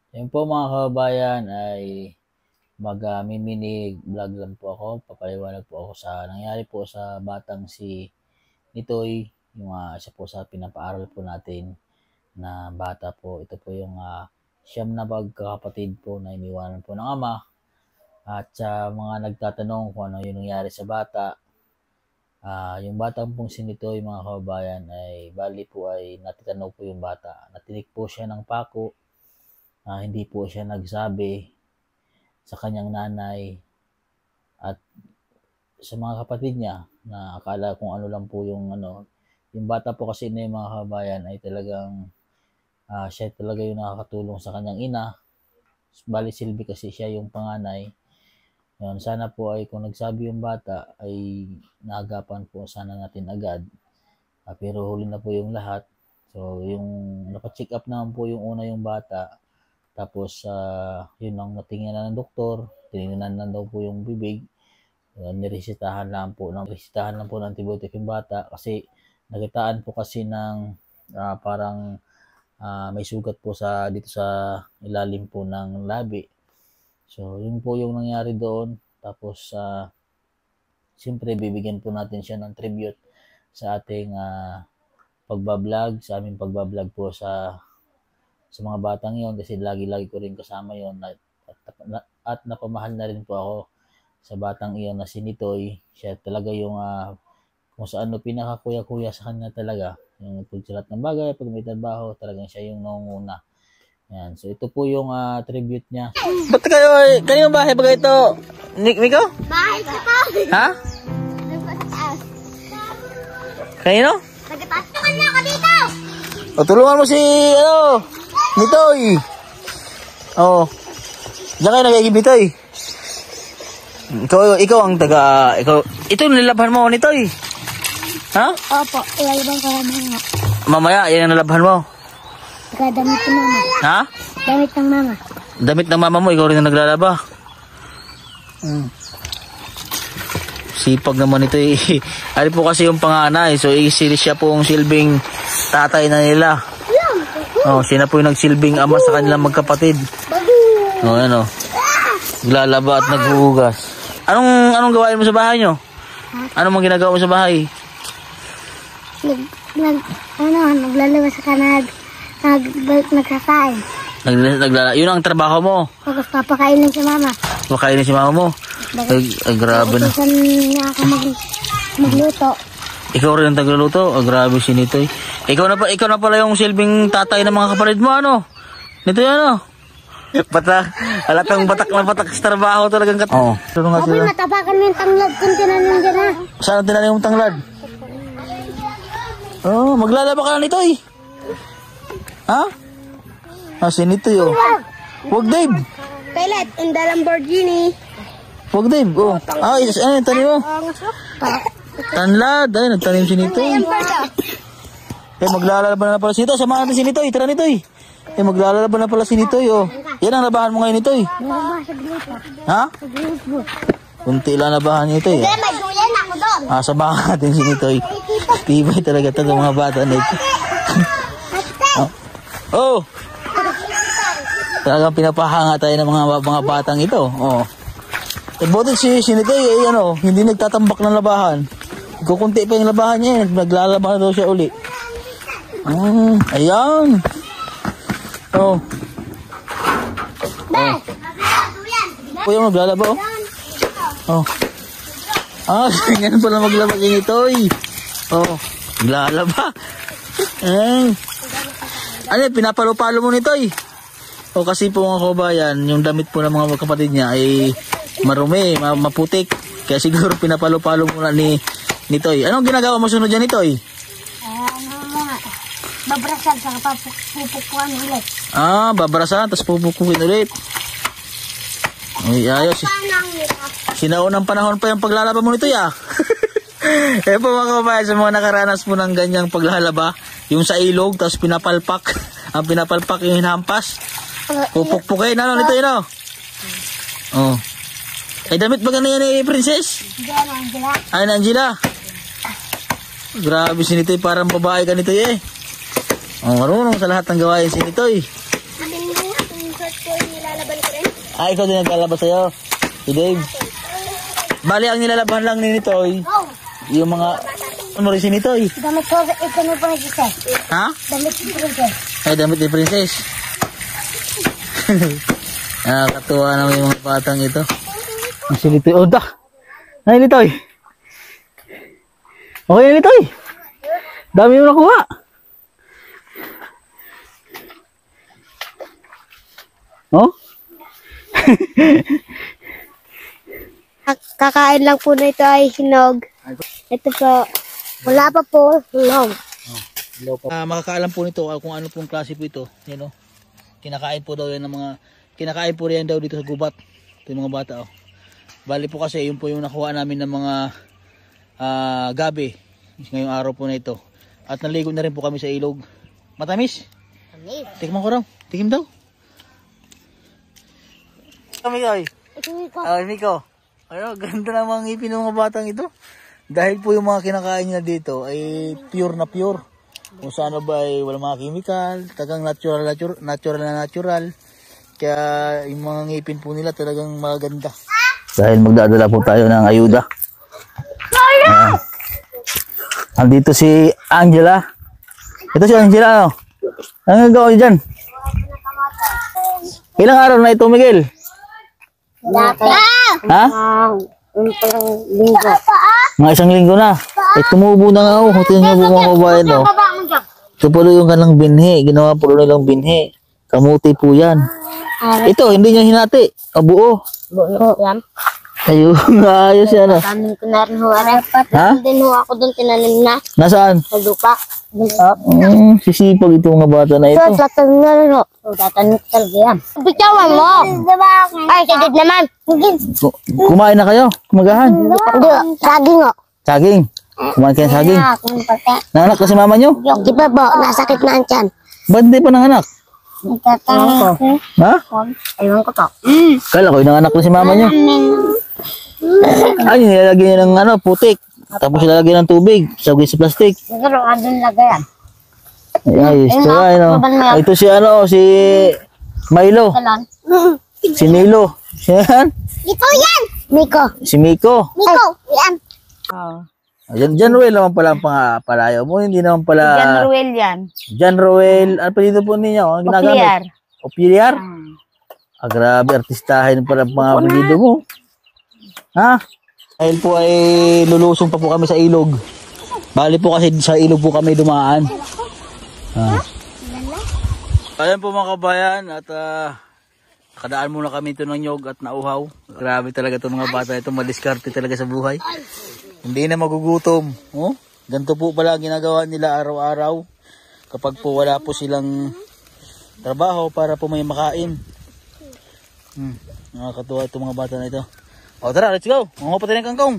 Yun po mga kababayan ay mini vlog lang po ako. Papaliwanag po ako sa nangyari po sa batang si Nitoy, yung isa po sa pinapaaral po natin na bata po. Ito po yung siyam na magkakapatid po na iniwanan po ng ama. At sa mga nagtatanong kung ano yung nangyari sa bata, yung batang pong si Nitoy mga kababayan ay bali po ay natitanaw po yung bata. Natinik po siya ng pako. Hindi po siya nagsabi sa kanyang nanay at sa mga kapatid niya na akala kung ano lang po yung yung bata po kasi na yung mga kabayan ay talagang siya talaga yung nakakatulong sa kanyang ina. Bali silbi kasi siya yung panganay. Yun, sana po ay kung nagsabi yung bata ay naagapan po sana natin agad. Pero huli na po yung lahat. So yung napacheck up naman po yung una yung bata. Tapos yun ang natingnan na ng doktor, tinignan na daw po yung bibig. Niresitahan lang po ng antibiotic yung bata kasi nakitaan po kasi ng parang may sugat po dito sa ilalim po ng labi. So yun po yung nangyari doon. Tapos siyempre bibigyan po natin siya ng tribute sa ating pagbablog, sa aming pagbablog po sa mga batang yon kasi lagi-lagi ko rin kasama yon at napamahal na rin po ako sa batang iyon na si Nitoy. Siya talaga yung kung saan pinaka-kuya-kuya sa kanya talaga. Yung pagsalat ng bagay, pag may trabaho, talagang siya yung nangunguna. Yan. So ito po yung tribute niya. Ba't kayo bahay ba ito? Miko? Bahay sa taas. Ha? Sa taas. Kanino? Nagtaas naman na ako dito. O tulungan mo si Nitoy. Oh. Diyan kayo nagigibitoy. Ikaw ang ito nilabhan mo Nitoy. Ha? Opo, ilalabang ko mamaya. Mamaya, yan ang nilabhan mo. Damit ng mama. Ha? Damit ng mama. Damit ng mama mo, ikaw rin ang naglalaba. Sipag naman ito eh. Ari po kasi yung panganay, so siya po ang silbing tatay na nila. Siya na po yung nagsilbing ama sa kanilang magkapatid. Ano? Naglalaba at naghuhugas. Anong gawain mo sa bahay nyo? Anong mga ginagawa mo sa bahay? Naglalaba sa kanag. Nagkakain. Yun ang trabaho mo? Tapos papakainin si mama. Papakainin si mama mo? Grabe na. Tapos niya ako magluto. Ikaw rin ang tagluluto? Grabe si Nitoy. Ikaw na pala yung silbing tatay ng mga kapatid mo, ano? Nitoy, ano? Halatang batak na batak sa trabaho talagang Oo. Apoy, matapakan mo yung tanglad kung tinanim dyan, ha? Saan tinanim yung tanglad? Maglalaba ka na Nitoy. Ha? Si Nitoy, oh. Wag, Dave. Pellet in the Lamborghini. Wag, Dave, oh. Ano yung tanim mo? Tanlad, ay nagtanim si Nitoy. Maglalaba na pala si Nitoy. Samahan natin si Nitoy. Tara Nitoy. Maglalaba na pala si Nitoy, oh. Yan ang labahan mo ngayon Nitoy. Ha? Kunti lang labahan ni Nitoy. May duyan ako doon. Samahan natin si Nitoy. Tibay talaga ito ng mga bata na ito. Oh. Talagang pinapahanga tayo ng mga batang ito. Oh. Buti si Nitoy, hindi nagtatambak ng labahan. Kukunti pa yung labahan niya, naglalaba na daw siya uli. Ayan. Oh. Po yung maglalaba, oh. Ganyan pala maglaba si Nitoy. Maglalaba. Pinapalo-palo mo Nitoy. Kasi po mga kabayan, yung damit po ng mga kapatid niya ay marumi, maputik. Kaya siguro pinapalo-palo muna ni Nitoy. Anong ginagawa mo sunod dyan Nitoy? Babrasan sa pupukuan ulit. Babrasan, tapos pupukuin ulit. Ay, ayos. Sinaunang panahon pa yung paglalaba mo Nitoy, po mga kabayan, sa mga nakaranas po ng ganyang paglalaba, yung sa ilog, tapos pinapalpak. Ang pinapalpak yung hinampas. Pupukpukin, Nitoy, Ay, damit ba ganyan ni Princess? Angela. Ay, Angela. Grabe si Nitoy, parang babae ka Nitoy, Marunong sa lahat ng gawain si Nitoy. dapat po yung nilalaban ko rin. Ah, ikaw din naglalabas sa'yo. Si Dave. Bali, ang nilalaban lang ni Nitoy, yung mga, ano rin si Nitoy? Damit ko, ito na po nag-isa. Ha? Damit ko princess. Ay, damit ni Princess. Nakakatuwa naman yung mga batang ito. Ang si Nitoy. Oh, da! Ay, Nitoy. Okay na, Nitoy. Dami mo nakuha. Oh? Kakain lang po na ito ay hinog. Ito po. Wala pa po. Hinog. Makakaalam po nito kung ano pong klase po ito. Yan, oh. Kinakain po daw yan ng mga, kinakain po riyan daw dito sa gubat. Ito yung mga bata. Oh. Bali po kasi yun po yung nakuha namin ng mga gabi ngayong araw po na ito. At naligo na rin po kami sa ilog. Matamis? Tikman ko raw. Tikim daw. Mikoy. Miko. Ano, ganda na mga ngipin ng mga batang ito. Dahil po yung mga kinakain nila dito ay pure na pure. Kung saan ba ay walang mga chemical, tagang natural. Kaya yung mga ngipin po nila talagang maganda. Dahil magdadala po tayo ng ayuda. Andito si Angela. Ito si Angela, ano? Ang gagawin niyo dyan? Ilang araw na ito, Miguel? Ha? Mga isang linggo na. Eh, tumubo na nga ako. Tingnan niyo po mga kabayan, no? Ito po yung kanang binhi. Ginawa po nilang binhi. Kamuti po yan. Ito, hindi niya hinati. Buo. Yan. Ayun, ayos yan. Tanim ko na rin ho. Ha? Din ho ako doon tinanim na. Nasaan? Sa lupa. Sisipag itong mga bata na ito. So, tatanim na rin ho. Tatanim ko talaga yan. Bitawan mo. Ay, sigid naman. Kumain na kayo? Kumagahan? Hindi, saging ho. Saging? Kumain kayo ng saging? Nanganak na si mama nyo? Di ba po, nasakit na ang tiyan. Ba't hindi pa nanganak? Nagtatanong ko. Ha? Ayun ko po. Kala ko yung nanganak na si mama nyo. Ay, nilalagyan niya ng ano, putik. Tapos nilalagyan ng tubig. Sagay sa plastic. Siguro, doon lagayan. Ay, ito ano. Ito si ano, si Milo. Salon. Si Milo. Yan. Ito yan! Miko. Si Miko. Miko, yan. Jan Roel naman pala ang palayo mo. Hindi naman pala. Jan Ruel yan. Jan Roel. Ano pa dito po ninyo? Ang ginagamit? Opilyar. Ah, grabe. Artistahin pala ang mga apelido mo. Ha? Dahil po ay lulusong pa po kami sa ilog. Bali po kasi sa ilog po kami dumaan. Ayan po mga kabayan at nakadaan muna kami ito ng nyog at nauhaw. Grabe talaga itong mga bata ito, madiskarte talaga sa buhay. Hindi na magugutom. Oh? Ganito po pala ginagawa nila araw-araw kapag po wala po silang trabaho para po may makain. Nakakatuwa itong mga bata na ito. O tara, let's go. Mga pa tayo ng kangkong.